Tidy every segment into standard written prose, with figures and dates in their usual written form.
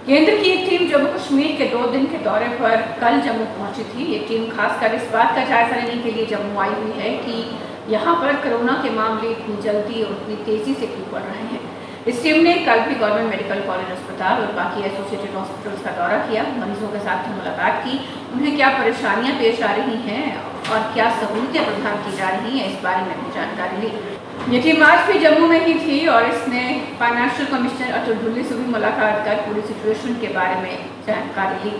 केंद्र की एक टीम जम्मू कश्मीर के 2 दिन के दौरे पर कल जम्मू पहुंची थी। ये टीम खासकर इस बात का जायजा लेने के लिए जम्मू आई हुई है कि यहां पर कोरोना के मामले इतनी जल्दी और इतनी तेजी से क्यों बढ़ रहे हैं। इस टीम ने कल भी गवर्नमेंट मेडिकल कॉलेज अस्पताल और बाकी एसोसिएटेड हॉस्पिटल्स का दौरा किया, मरीजों के साथ मुलाकात की, उन्हें क्या परेशानियां पेश आ रही हैं और क्या सहूलतें प्रदान की जा रही हैं, इस बारे में भी जानकारी ली। ये टीम आज भी जम्मू में ही थी और इसने फाइनेंशियल कमिश्नर अतुल ढुल्ली से भी मुलाकात कर पूरी सिचुएशन के बारे में जानकारी ली।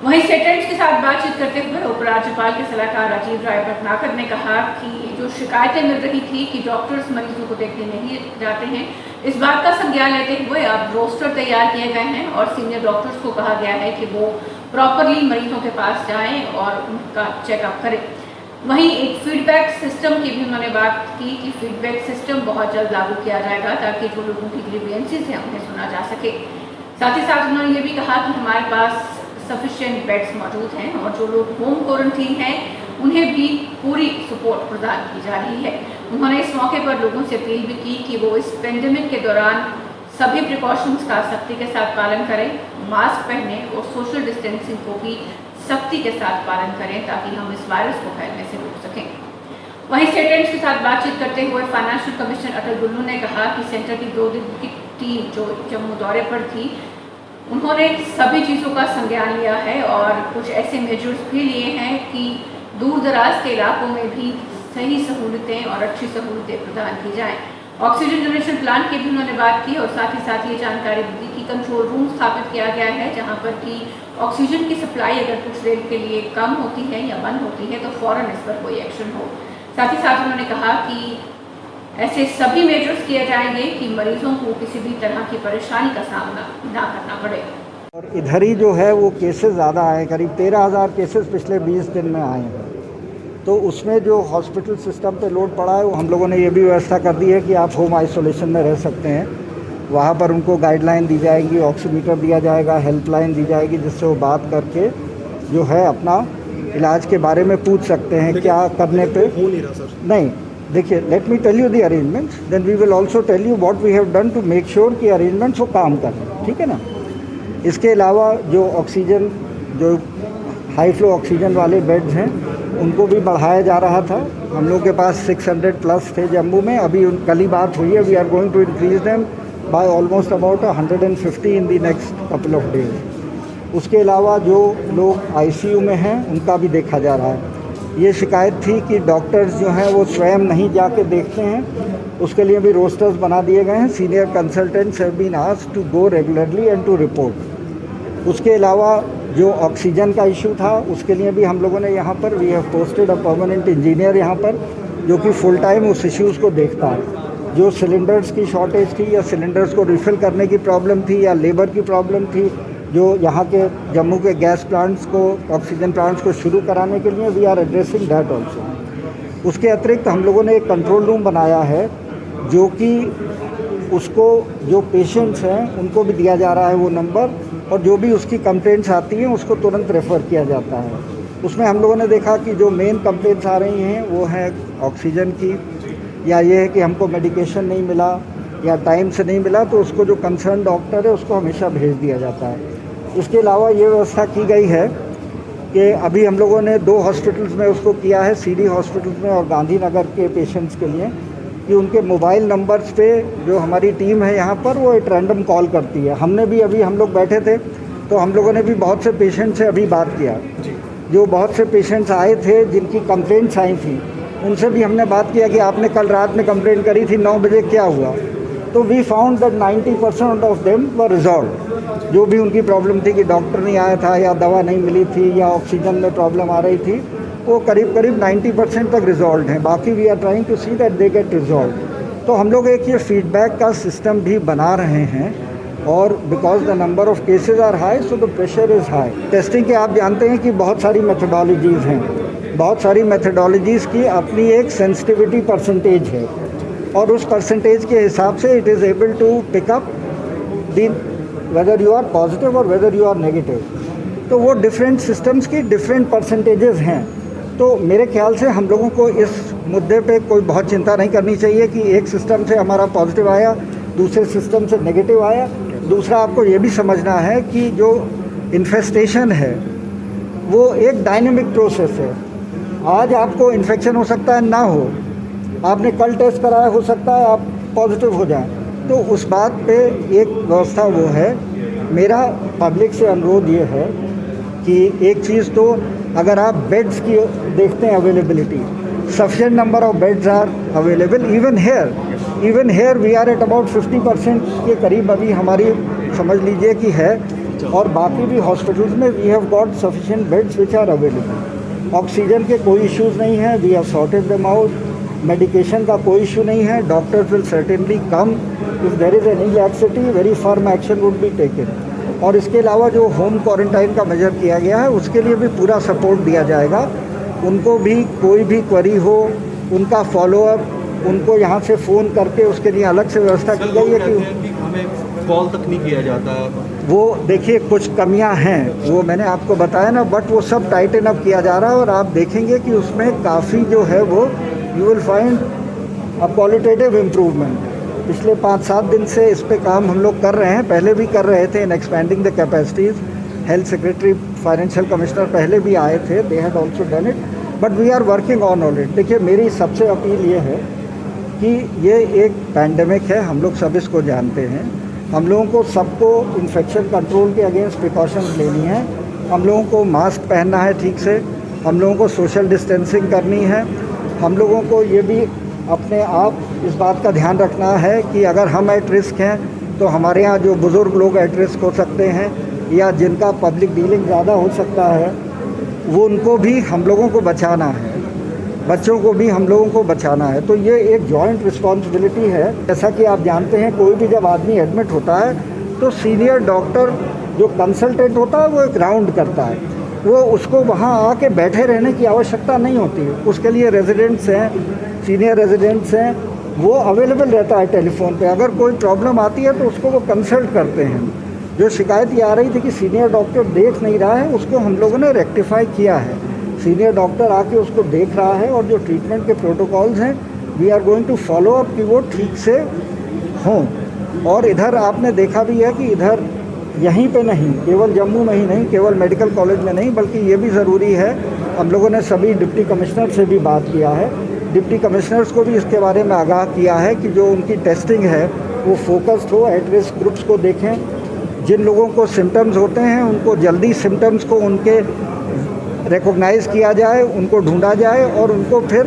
वहीं सेटेंट्स के साथ बातचीत करते हुए उपराज्यपाल के सलाहकार राजीव राय भटनागर ने कहा कि जो शिकायतें मिल रही थी कि डॉक्टर्स मरीजों को देखने नहीं जाते हैं, इस बात का संज्ञान लेते हुए अब रोस्टर तैयार किए गए हैं और सीनियर डॉक्टर्स को कहा गया है कि वो प्रॉपरली मरीजों के पास जाएं और उनका चेकअप करें। वहीं एक फीडबैक सिस्टम की भी उन्होंने बात की कि फीडबैक सिस्टम बहुत जल्द लागू किया जाएगा ताकि जो लोगों की ग्रीवेंसेस हैं उन्हें सुना जा सके। साथ ही साथ उन्होंने ये भी कहा कि हमारे पास सफिशिएंट बेड्स मौजूद हैं और जो लोग होम क्वारंटीन हैं उन्हें भी पूरी सपोर्ट प्रदान की जा रही है। उन्होंने इस मौके पर लोगों से अपील भी की कि वो इस पेंडेमिक के दौरान सभी प्रिकॉशंस का सख्ती के साथ पालन करें, मास्क पहने और सोशल डिस्टेंसिंग को भी सख्ती के साथ पालन करें ताकि हम इस वायरस को फैलने से रोक सकें। वहीं सेटेंट्स के साथ बातचीत करते हुए फाइनेंशियल कमिश्नर अतुल ढुल्ली ने कहा कि सेंटर की 2 दिन की टीम जो जम्मू दौरे पर थी, उन्होंने सभी चीज़ों का संज्ञान लिया है और कुछ ऐसे मेजर्स भी लिए हैं कि दूर दराज के इलाकों में भी सही सहूलतें और अच्छी सहूलतें प्रदान की जाएँ। ऑक्सीजन जनरेशन प्लांट की भी उन्होंने बात की और साथ ही साथ ये जानकारी दी कि कंट्रोल रूम स्थापित किया गया है जहां पर कि ऑक्सीजन की सप्लाई अगर कुछ देर के लिए कम होती है या बंद होती है तो फौरन इस पर कोई एक्शन हो। साथ ही साथ उन्होंने कहा कि ऐसे सभी मेजर्स किए जाएंगे कि मरीजों को किसी भी तरह की परेशानी का सामना ना करना पड़े। और इधर ही जो है वो केसेस ज़्यादा आए, करीब 13,000 केसेस पिछले 20 दिन में आए हैं। तो उसमें जो हॉस्पिटल सिस्टम पे लोड पड़ा है वो हम लोगों ने ये भी व्यवस्था कर दी है कि आप होम आइसोलेशन में रह सकते हैं। वहाँ पर उनको गाइडलाइन दी जाएगी, ऑक्सीमीटर दिया जाएगा, हेल्पलाइन दी जाएगी जिससे वो बात करके जो है अपना इलाज के बारे में पूछ सकते हैं क्या करने पे हो नहीं रहा सर। नहीं, देखिए, let me tell you the arrangements, then we will also tell you what we have done to make sure कि अरेंजमेंट्स वो काम करें, ठीक है ना। इसके अलावा जो ऑक्सीजन, जो हाई फ्लो ऑक्सीजन वाले बेड्स हैं उनको भी बढ़ाया जा रहा था। हम लोग के पास 600 प्लस थे जम्मू में, अभी कल ही बात हुई है, we are going to increase them by almost about 150 in the next couple of days. उसके अलावा जो लोग आईसीयू में हैं उनका भी देखा जा रहा है। ये शिकायत थी कि डॉक्टर्स जो हैं वो स्वयं नहीं जाके देखते हैं, उसके लिए भी रोस्टर्स बना दिए गए हैं। Senior consultants have been asked to go regularly and to report. उसके अलावा जो ऑक्सीजन का इशू था उसके लिए भी हम लोगों ने यहाँ पर we have posted a permanent engineer यहाँ पर जो कि फुल टाइम उस इश्यूज़ को देखता है। जो सिलेंडर्स की शॉर्टेज थी या सिलेंडर्स को रिफ़िल करने की प्रॉब्लम थी या लेबर की प्रॉब्लम थी, जो यहाँ के जम्मू के गैस प्लांट्स को, ऑक्सीजन प्लांट्स को शुरू कराने के लिए we are addressing that also. उसके अतिरिक्त हम लोगों ने एक कंट्रोल रूम बनाया है जो कि उसको जो पेशेंट्स हैं उनको भी दिया जा रहा है वो नंबर, और जो भी उसकी कंप्लेंट्स आती हैं उसको तुरंत रेफ़र किया जाता है। उसमें हम लोगों ने देखा कि जो मेन कंप्लेंट्स आ रही हैं वो है ऑक्सीजन की, या ये है कि हमको मेडिकेशन नहीं मिला या टाइम से नहीं मिला, तो उसको जो कंसर्न डॉक्टर है उसको हमेशा भेज दिया जाता है। उसके अलावा ये व्यवस्था की गई है कि अभी हम लोगों ने 2 हॉस्पिटल्स में उसको किया है, सीडी हॉस्पिटल्स में और गांधीनगर के पेशेंट्स के लिए, कि उनके मोबाइल नंबर्स पे जो हमारी टीम है यहाँ पर वो एक रैंडम कॉल करती है। हमने भी अभी हम लोग बैठे थे तो हम लोगों ने भी बहुत से पेशेंट से अभी बात किया, जो बहुत से पेशेंट्स आए थे जिनकी कंप्लेंट्स आई थी, उनसे भी हमने बात किया कि आपने कल रात में कंप्लेंट करी थी 9 बजे, क्या हुआ। तो we found that 90% of them were resolve. जो भी उनकी प्रॉब्लम थी कि डॉक्टर नहीं आया था या दवा नहीं मिली थी या ऑक्सीजन में प्रॉब्लम आ रही थी, वो करीब 90% तक रिजॉल्व हैं। बाकी we are trying to see that they get resolve. तो हम लोग एक ये फीडबैक का सिस्टम भी बना रहे हैं, और because the number of cases are high so the pressure is high. Testing के आप जानते हैं कि बहुत सारी मेथडोलॉजीज़ हैं, बहुत सारी मेथडोलॉजीज़ की अपनी एक सेंसिटिविटी परसेंटेज है, और उस परसेंटेज के हिसाब से it is able to pick up the whether you are positive और वेदर यू आर नेगेटिव। तो वो डिफरेंट सिस्टम्स की डिफरेंट परसेंटेजेस हैं। तो मेरे ख्याल से हम लोगों को इस मुद्दे पे कोई बहुत चिंता नहीं करनी चाहिए कि एक सिस्टम से हमारा पॉजिटिव आया, दूसरे सिस्टम से नेगेटिव आया। दूसरा आपको ये भी समझना है कि जो इन्फेस्टेशन है वो एक डायनेमिक प्रोसेस है। आज आपको इन्फेक्शन हो सकता है ना हो, आपने कल टेस्ट कराया, हो सकता है आप पॉजिटिव हो जाए। तो उस बात पे एक व्यवस्था वो है। मेरा पब्लिक से अनुरोध ये है कि एक चीज़ तो अगर आप बेड्स की देखते हैं availability, sufficient number of beds are available even here we are at about 50% के करीब अभी हमारी समझ लीजिए कि है, और बाकी भी हॉस्पिटल्स में we have got sufficient beds which are available. Oxygen के कोई इश्यूज़ नहीं हैं, वी हैव सॉर्टेड देम आउट। मेडिकेशन का कोई इशू नहीं है, doctors will certainly come if there is any laxity, very firm action would be taken. और इसके अलावा जो होम क्वारंटाइन का मेजर किया गया है उसके लिए भी पूरा सपोर्ट दिया जाएगा। उनको भी कोई भी क्वेरी हो, उनका फॉलोअप, उनको यहाँ से फ़ोन करके उसके लिए अलग से व्यवस्था की गई है कि हमें कॉल तक नहीं किया जाता। वो देखिए कुछ कमियां हैं, वो मैंने आपको बताया ना, बट वो सब टाइटन अप किया जा रहा है और आप देखेंगे कि उसमें काफ़ी जो है वो you will find a qualitative improvement. पिछले 5-7 दिन से इस पे काम हम लोग कर रहे हैं, पहले भी कर रहे थे in expanding the capacities. Health secretary, financial commissioner पहले भी आए थे, they had also done it, but we are working on all it. देखिए मेरी सबसे अपील ये है कि ये एक पैंडेमिक है, हम लोग सब इसको जानते हैं। हम लोगों को सबको इन्फेक्शन कंट्रोल के अगेंस्ट प्रिकॉशंस लेनी है। हम लोगों को मास्क पहनना है ठीक से, हम लोगों को सोशल डिस्टेंसिंग करनी है। हम लोगों को ये भी अपने आप इस बात का ध्यान रखना है कि अगर हम एट रिस्क हैं तो हमारे यहाँ जो बुज़ुर्ग लोग एट रिस्क हो सकते हैं या जिनका पब्लिक डीलिंग ज़्यादा हो सकता है, वो उनको भी हम लोगों को बचाना है, बच्चों को भी हम लोगों को बचाना है। तो ये एक जॉइंट रिस्पॉन्सिबिलिटी है। जैसा कि आप जानते हैं, कोई भी जब आदमी एडमिट होता है तो सीनियर डॉक्टर जो कंसल्टेंट होता है वो एक राउंड करता है, वो उसको वहाँ आके बैठे रहने की आवश्यकता नहीं होती है। उसके लिए रेजिडेंट्स हैं, सीनियर रेजिडेंट्स हैं, वो अवेलेबल रहता है टेलीफोन पे। अगर कोई प्रॉब्लम आती है तो उसको वो कंसल्ट करते हैं। जो शिकायत ये आ रही थी कि सीनियर डॉक्टर देख नहीं रहा है, उसको हम लोगों ने रेक्टिफाई किया है। सीनियर डॉक्टर आके उसको देख रहा है और जो ट्रीटमेंट के प्रोटोकॉल्स हैं we are going to follow up कि वो ठीक से हों। और इधर आपने देखा भी है कि इधर यहीं पे नहीं, केवल जम्मू में ही नहीं, केवल मेडिकल कॉलेज में नहीं, बल्कि ये भी ज़रूरी है। हम लोगों ने सभी डिप्टी कमिश्नर से भी बात किया है, डिप्टी कमिश्नर्स को भी इसके बारे में आगाह किया है कि जो उनकी टेस्टिंग है वो फोकस्ड हो, एट रिस्क ग्रुप्स को देखें। जिन लोगों को सिम्टम्स होते हैं उनको जल्दी सिम्टम्स को उनके रिकॉग्नाइज़ किया जाए, उनको ढूंढा जाए और उनको फिर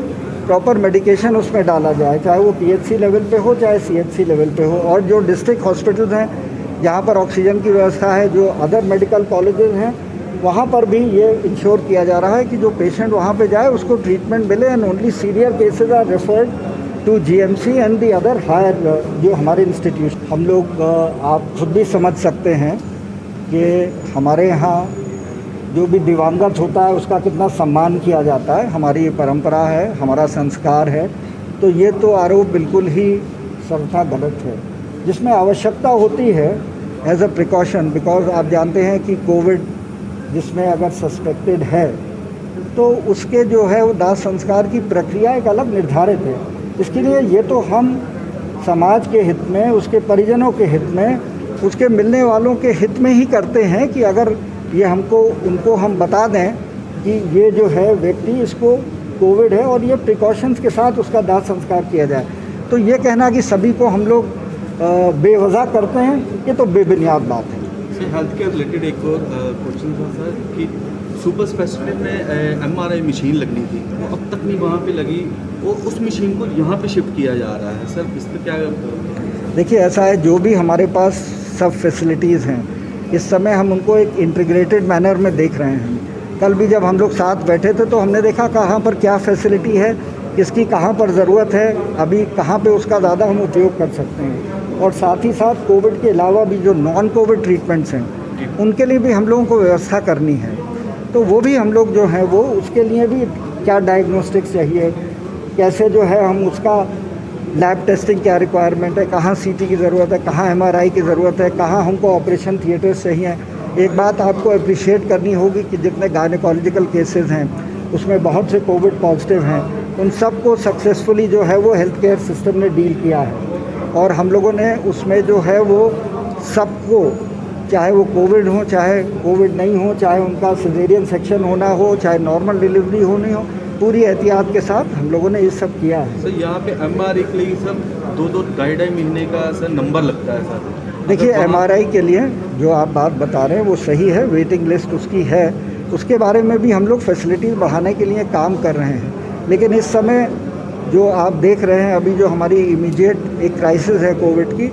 प्रॉपर मेडिकेशन उसमें डाला जाए, चाहे वो पीएचसी लेवल पे हो चाहे सीएचसी लेवल पे हो। और जो डिस्ट्रिक्ट हॉस्पिटल्स हैं जहाँ पर ऑक्सीजन की व्यवस्था है, जो अदर मेडिकल कॉलेजेस हैं, वहाँ पर भी ये इंश्योर किया जा रहा है कि जो पेशेंट वहाँ पे जाए उसको ट्रीटमेंट मिले and only severe cases are referred to GMC and the other higher जो हमारे इंस्टीट्यूशन। हम लोग आप खुद भी समझ सकते हैं कि हमारे यहाँ जो भी दिवंगत होता है उसका कितना सम्मान किया जाता है, हमारी ये परंपरा है, हमारा संस्कार है। तो ये तो आरोप बिल्कुल ही सर्वथा गलत है। जिसमें आवश्यकता होती है एज अ प्रिकॉशन, बिकॉज आप जानते हैं कि कोविड जिसमें अगर सस्पेक्टेड है तो उसके जो है वो दाह संस्कार की प्रक्रिया एक अलग निर्धारित है। इसके लिए ये तो हम समाज के हित में, उसके परिजनों के हित में, उसके मिलने वालों के हित में ही करते हैं कि अगर ये उनको हम बता दें कि ये जो है व्यक्ति, इसको कोविड है और ये प्रिकॉशंस के साथ उसका दाह संस्कार किया जाए। तो ये कहना कि सभी को हम लोग बेवजह करते हैं, ये तो बेबुनियाद बात है। हेल्थ केयर रिलेटेड एक और क्वेश्चन था सर कि सुपर स्पेशलिस्ट में एमआरआई मशीन लगनी थी, वो अब तक नहीं वहाँ पे लगी, वो उस मशीन को यहाँ पे शिफ्ट किया जा रहा है। सर इस पर क्या? देखिए ऐसा है, जो भी हमारे पास सब फैसिलिटीज़ हैं इस समय हम उनको एक इंटीग्रेटेड मैनर में देख रहे हैं। कल भी जब हम लोग साथ बैठे थे तो हमने देखा कहाँ पर क्या फैसिलिटी है, किसकी कहाँ पर ज़रूरत है, अभी कहाँ पे उसका ज़्यादा हम उपयोग कर सकते हैं। और साथ ही साथ कोविड के अलावा भी जो नॉन कोविड ट्रीटमेंट्स हैं उनके लिए भी हम लोगों को व्यवस्था करनी है। तो वो भी हम लोग जो हैं वो उसके लिए भी क्या डायग्नोस्टिक्स चाहिए, कैसे जो है हम उसका लैब टेस्टिंग क्या रिक्वायरमेंट है, कहाँ सीटी की ज़रूरत है, कहाँ एमआरआई की ज़रूरत है, कहाँ हमको ऑपरेशन थिएटर्स चाहिए। एक बात आपको अप्रिशिएट करनी होगी कि जितने गायनेकोलॉजिकल केसेस हैं उसमें बहुत से कोविड पॉजिटिव हैं, उन सब को सक्सेसफुली जो है वो हेल्थ केयर सिस्टम ने डील किया है। और हम लोगों ने उसमें जो है वो सबको, चाहे वो कोविड हो चाहे कोविड नहीं हो, चाहे उनका सिजेरियन सेक्शन होना हो चाहे नॉर्मल डिलीवरी होनी हो, पूरी एहतियात के साथ हम लोगों ने ये सब किया है। सर यहाँ पे MRI के लिए सब 2-2 ढाई महीने का सर नंबर लगता है सर। देखिए MRI के लिए जो आप बात बता रहे हैं वो सही है, वेटिंग लिस्ट उसकी है, उसके बारे में भी हम लोग फैसिलिटीज़ बढ़ाने के लिए काम कर रहे हैं। लेकिन इस समय जो आप देख रहे हैं अभी जो हमारी इमीडिएट एक क्राइसिस है कोविड की,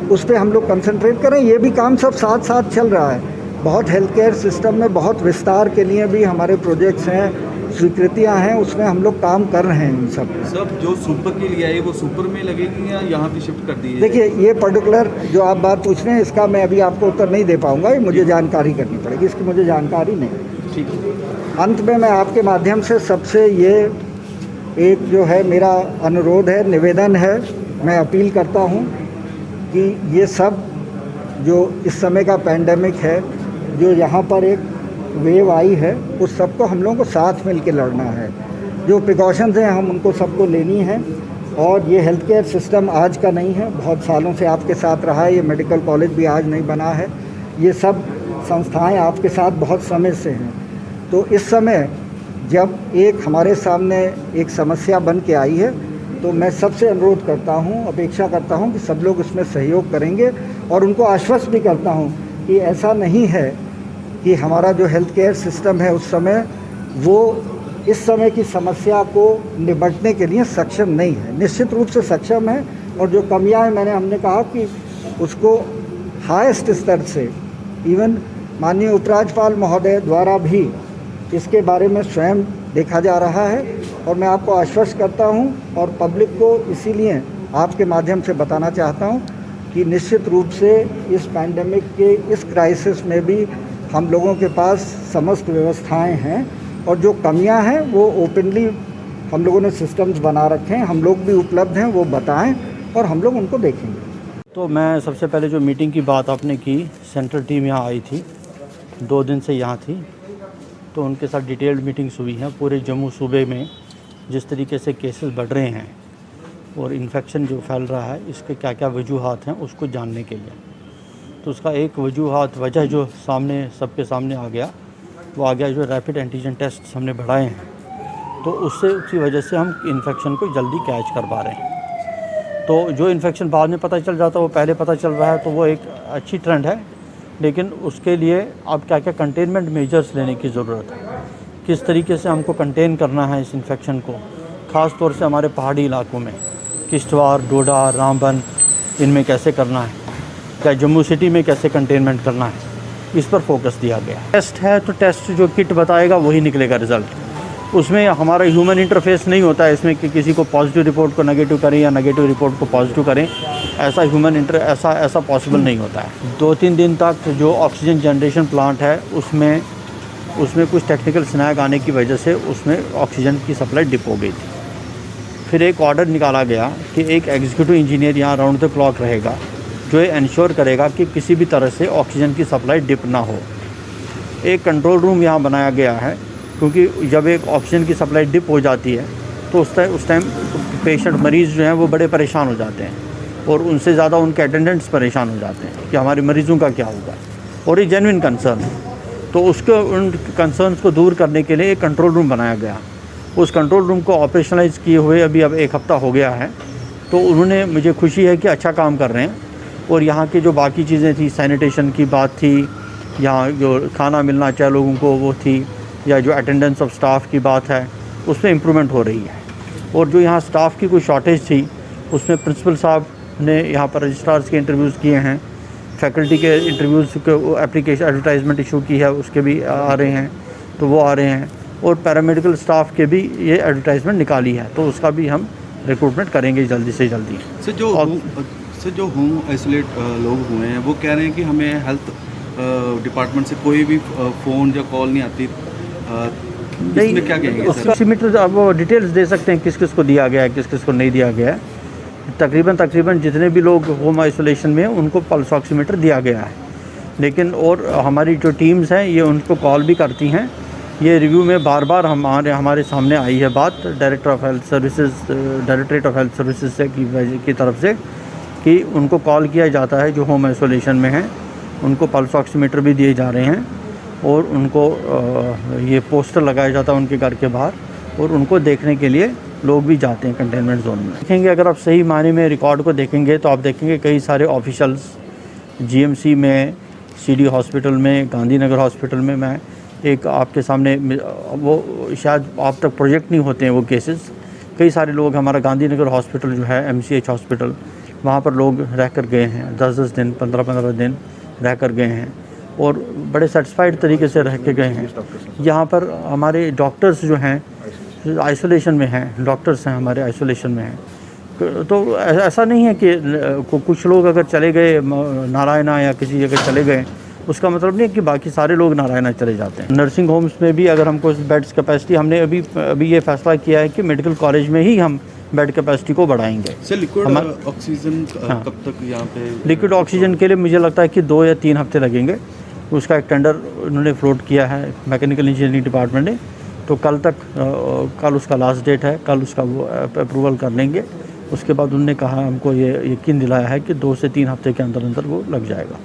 उस पर हम लोग कंसंट्रेट करें। ये भी काम सब साथ साथ चल रहा है। बहुत हेल्थ केयर सिस्टम में बहुत विस्तार के लिए भी हमारे प्रोजेक्ट्स हैं, स्वीकृतियां हैं, उसमें हम लोग काम कर रहे हैं। इन सब जो सुपर के लिए आई वो सुपर में लगेगी या यहाँ पे शिफ्ट कर दी है? देखिए ये पर्टिकुलर जो आप बात पूछ रहे हैं इसका मैं अभी आपको उत्तर नहीं दे पाऊँगा, ये मुझे जानकारी करनी पड़ेगी, इसकी मुझे जानकारी नहीं। ठीक है। अंत में मैं आपके माध्यम से सबसे ये एक जो है मेरा अनुरोध है, निवेदन है, मैं अपील करता हूँ कि ये सब जो इस समय का पैंडेमिक है, जो यहाँ पर एक वेव आई है, उस सबको हम लोगों को साथ मिल के लड़ना है। जो प्रिकॉशंस हैं हम उनको सबको लेनी है। और ये हेल्थ केयर सिस्टम आज का नहीं है, बहुत सालों से आपके साथ रहा है। ये मेडिकल कॉलेज भी आज नहीं बना है, ये सब संस्थाएं आपके साथ बहुत समय से हैं। तो इस समय जब एक हमारे सामने एक समस्या बन के आई है, तो मैं सबसे अनुरोध करता हूँ, अपेक्षा करता हूँ कि सब लोग इसमें सहयोग करेंगे। और उनको आश्वस्त भी करता हूँ कि ऐसा नहीं है कि हमारा जो हेल्थ केयर सिस्टम है उस समय वो इस समय की समस्या को निपटने के लिए सक्षम नहीं है, निश्चित रूप से सक्षम है। और जो कमियां हैं हमने कहा कि उसको हाईएस्ट स्तर से इवन माननीय उपराज्यपाल महोदय द्वारा भी इसके बारे में स्वयं देखा जा रहा है। और मैं आपको आश्वस्त करता हूं और पब्लिक को इसीलिए आपके माध्यम से बताना चाहता हूं कि निश्चित रूप से इस पैंडेमिक के इस क्राइसिस में भी हम लोगों के पास समस्त व्यवस्थाएं हैं और जो कमियां हैं वो ओपनली हम लोगों ने सिस्टम्स बना रखे हैं, हम लोग भी उपलब्ध हैं, वो बताएं और हम लोग उनको देखेंगे। तो मैं सबसे पहले जो मीटिंग की बात आपने की, सेंट्रल टीम यहाँ आई थी, 2 दिन से यहाँ थी, तो उनके साथ डिटेल्ड मीटिंग्स हुई हैं। पूरे जम्मू सूबे में जिस तरीके से केसेस बढ़ रहे हैं और इन्फेक्शन जो फैल रहा है, इसके क्या क्या वजूहात हैं उसको जानने के लिए। तो उसका एक वजह जो सामने सबके सामने आ गया, वो आ गया जो रैपिड एंटीजन टेस्ट हमने बढ़ाए हैं, तो उसकी वजह से हम इन्फेक्शन को जल्दी कैच कर पा रहे हैं। तो जो इन्फेक्शन बाद में पता चल जाता है वो पहले पता चल रहा है, तो वो एक अच्छी ट्रेंड है। लेकिन उसके लिए अब क्या क्या कंटेनमेंट मेजर्स लेने की ज़रूरत है, किस तरीके से हमको कंटेन करना है इस इन्फेक्शन को, ख़ास तौर से हमारे पहाड़ी इलाकों में, किश्तवाड़, डोडा, रामबन, इनमें कैसे करना है, क्या जम्मू सिटी में कैसे कंटेनमेंट करना है, इस पर फोकस दिया गया। टेस्ट है तो टेस्ट जो किट बताएगा वही निकलेगा रिज़ल्ट, उसमें हमारा ह्यूमन इंटरफेस नहीं होता है इसमें कि किसी को पॉजिटिव रिपोर्ट को नेगेटिव करें या नेगेटिव रिपोर्ट को पॉजिटिव करें, ऐसा ऐसा पॉसिबल नहीं होता है। 2-3 दिन तक जो ऑक्सीजन जनरेशन प्लांट है उसमें कुछ टेक्निकल स्नैग आने की वजह से उसमें ऑक्सीजन की सप्लाई डिप हो गई थी। फिर एक ऑर्डर निकाला गया कि एक एग्जीक्यूटिव इंजीनियर यहाँ राउंड द क्लॉक रहेगा जो ये इंश्योर करेगा कि किसी भी तरह से ऑक्सीजन की सप्लाई डिप ना हो। एक कंट्रोल रूम यहाँ बनाया गया है, क्योंकि जब एक ऑक्सीजन की सप्लाई डिप हो जाती है तो उस टाइम पेशेंट मरीज़ जो हैं वो बड़े परेशान हो जाते हैं और उनसे ज़्यादा उनके अटेंडेंट्स परेशान हो जाते हैं कि हमारे मरीज़ों का क्या होगा, और ये जेन्युइन कंसर्न है। तो उन कंसर्न्स को दूर करने के लिए एक कंट्रोल रूम बनाया गया। उस कंट्रोल रूम को ऑपरेशनलाइज किए हुए अभी 1 हफ़्ता हो गया है। तो उन्होंने, मुझे खुशी है कि अच्छा काम कर रहे हैं। और यहाँ की जो बाकी चीज़ें थी, सैनिटेशन की बात थी, यहाँ जो खाना मिलना चाहिए लोगों को वो थी, या जो अटेंडेंस ऑफ स्टाफ की बात है उसमें इम्प्रूवमेंट हो रही है। और जो यहाँ स्टाफ की कोई शॉर्टेज थी उसमें प्रिंसिपल साहब ने यहाँ पर रजिस्ट्रार्स के इंटरव्यूज़ किए हैं, फैकल्टी के इंटरव्यूज़ के एप्लीकेशन एडवर्टाइजमेंट इशू की है उसके भी आ रहे हैं, तो वो आ रहे हैं। और पैरामेडिकल स्टाफ के भी ये एडवर्टाइजमेंट निकाली है, तो उसका भी हम रिक्रूटमेंट करेंगे जल्दी से जल्दी। सर जो होम आइसोलेट लोग हुए हैं वो कह रहे हैं कि हमें हेल्थ डिपार्टमेंट से कोई भी फ़ोन या कॉल नहीं आती, इसमें क्या कहेंगे? ऑक्सीमीटर अब वो डिटेल्स दे सकते हैं किस किस को दिया गया है, किस किस को नहीं दिया गया है। तकरीबन जितने भी लोग होम आइसोलेशन में हैं उनको पल्स ऑक्सीमीटर दिया गया है। लेकिन और हमारी जो टीम्स हैं ये उनको कॉल भी करती हैं। ये रिव्यू में बार बार हमारे सामने आई है बात डायरेक्टरेट ऑफ हेल्थ सर्विसेज से की तरफ से कि उनको कॉल किया जाता है जो होम आइसोलेशन में हैं, उनको पल्स ऑक्सीमीटर भी दिए जा रहे हैं और उनको ये पोस्टर लगाया जाता है उनके घर के बाहर और उनको देखने के लिए लोग भी जाते हैं कंटेनमेंट जोन में। देखेंगे अगर आप सही मायने में रिकॉर्ड को देखेंगे तो आप देखेंगे कई सारे ऑफिशल्स जीएमसी में, सीडी हॉस्पिटल में, गांधीनगर हॉस्पिटल में, मैं एक आपके सामने वो शायद आप तक प्रोजेक्ट नहीं होते हैं वो केसेस। कई सारे लोग हमारा गांधीनगर हॉस्पिटल जो है MCH हॉस्पिटल, वहाँ पर लोग रह कर गए हैं 10-10 दिन 15-15 दिन रह कर गए हैं और बड़े सेटिस्फाइड तरीके से रह के गए हैं। यहाँ पर हमारे डॉक्टर्स जो हैं आइसोलेशन में हैं, डॉक्टर्स हैं हमारे आइसोलेशन में हैं। तो ऐसा नहीं है कि कुछ लोग अगर चले गए नारायणा या किसी जगह चले गए, उसका मतलब नहीं है कि बाकी सारे लोग नारायणा चले जाते हैं। नर्सिंग होम्स में भी अगर हमको बेड्स कैपेसिटी, हमने अभी ये फैसला किया है कि मेडिकल कॉलेज में ही हम बेड कैपेसिटी को बढ़ाएंगे। सर लिक्विड ऑक्सीजन कब तक यहाँ पे? लिक्विड ऑक्सीजन के लिए मुझे लगता है कि 2 या 3 हफ्ते लगेंगे। उसका एक टेंडर उन्होंने फ्लोट किया है मैकेनिकल इंजीनियरिंग डिपार्टमेंट ने, तो कल उसका लास्ट डेट है, कल उसका वो अप्रूवल कर लेंगे। उसके बाद उन्होंने कहा, हमको ये यकीन दिलाया है कि 2 से 3 हफ्ते के अंदर अंदर वो लग जाएगा।